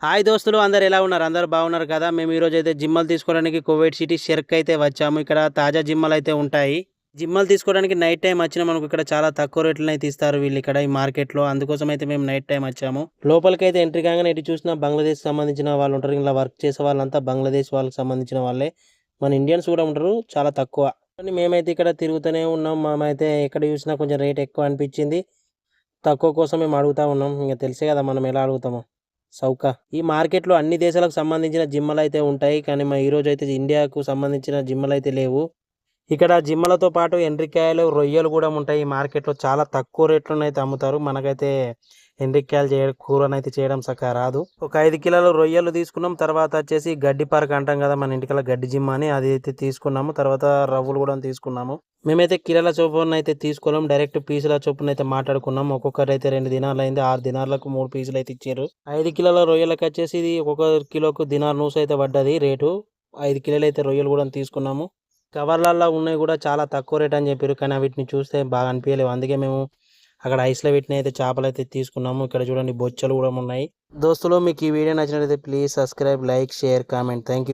Hi దోస్తులు అందరు ఎలా ఉన్నారు? అందరూ బాగున్నారు కదా? మేము ఈరోజు అయితే జిమ్మలు తీసుకోవడానికి కువైట్ సిటీ షెర్క్ అయితే వచ్చాము. ఇక్కడ తాజా జిమ్మలు అయితే ఉంటాయి. జిమ్మలు తీసుకోవడానికి నైట్ టైం వచ్చిన మనకు ఇక్కడ చాలా తక్కువ రేట్లను అయితే ఇస్తారు వీళ్ళు ఇక్కడ ఈ మార్కెట్లో. అందుకోసం అయితే మేము నైట్ టైం వచ్చాము. లోపలికి అయితే ఎంట్రీ కాగానే ఇటు చూసినా బంగ్లాదేశ్ సంబంధించిన వాళ్ళు ఉంటారు. ఇలా వర్క్ చేసే వాళ్ళంతా బంగ్లాదేశ్ వాళ్ళకి సంబంధించిన వాళ్ళే. మన ఇండియన్స్ కూడా ఉంటారు, చాలా తక్కువ. కానీ మేమైతే ఇక్కడ తిరుగుతూనే ఉన్నాం. మేమైతే ఎక్కడ చూసినా కొంచెం రేట్ ఎక్కువ అనిపించింది. తక్కువ కోసం మేము అడుగుతా ఉన్నాం. ఇంకా తెలుసే కదా మనం ఎలా అడుగుతామో. సౌక ఈ మార్కెట్లో అన్ని దేశాలకు సంబంధించిన జిమ్మలు అయితే ఉంటాయి. కానీ మా ఈరోజు అయితే ఇండియాకు సంబంధించిన జిమ్మలు అయితే లేవు. ఇక్కడ జిమ్మలతో పాటు ఎండ్రికాయలు, రొయ్యలు కూడా ఉంటాయి. ఈ మార్కెట్లో చాలా తక్కువ రేట్లోనైతే అమ్ముతారు. మనకైతే ఎండ్రికాయలు కూరనైతే చేయడం చక్కగా రాదు. ఒక 5 కిలోల రొయ్యలు తీసుకున్నాం. తర్వాత వచ్చేసి గడ్డి పరక అంటాం కదా మన ఇంటికల్లా, గడ్డి జిమ్మ అని, అది అయితే తీసుకున్నాము. తర్వాత రవ్వులు కూడా తీసుకున్నాము. మేమైతే కిలోల చొప్పున అయితే తీసుకోలేం, డైరెక్ట్ పీసుల చొప్పున అయితే మాట్లాడుకున్నాం. ఒక్కొక్కరు అయితే 2 దినాలు అయింది, 6 దినాలకు 3 పీసులు అయితే ఇచ్చారు. 5 కిలోల రొయ్యలకు వచ్చేసి ఇది ఒక్కొక్క కిలోకు దినార్ నూసు అయితే పడ్డది రేటు. 5 కిలోలు అయితే రొయ్యలు కూడా తీసుకున్నాము. కవర్లలో ఉన్నాయి కూడా చాలా తక్కువ రేట్ అని చెప్పారు. కానీ వీటిని చూస్తే బాగా అనిపించలేవు. అందుకే మేము అక్కడ ఐస్లో వీటిని అయితే చేపలు అయితే తీసుకున్నాము. ఇక్కడ చూడండి బొచ్చలు కూడా ఉన్నాయి. దోస్తులు మీకు ఈ వీడియో నచ్చినట్లయితే please subscribe, like, share, comment. Thank you.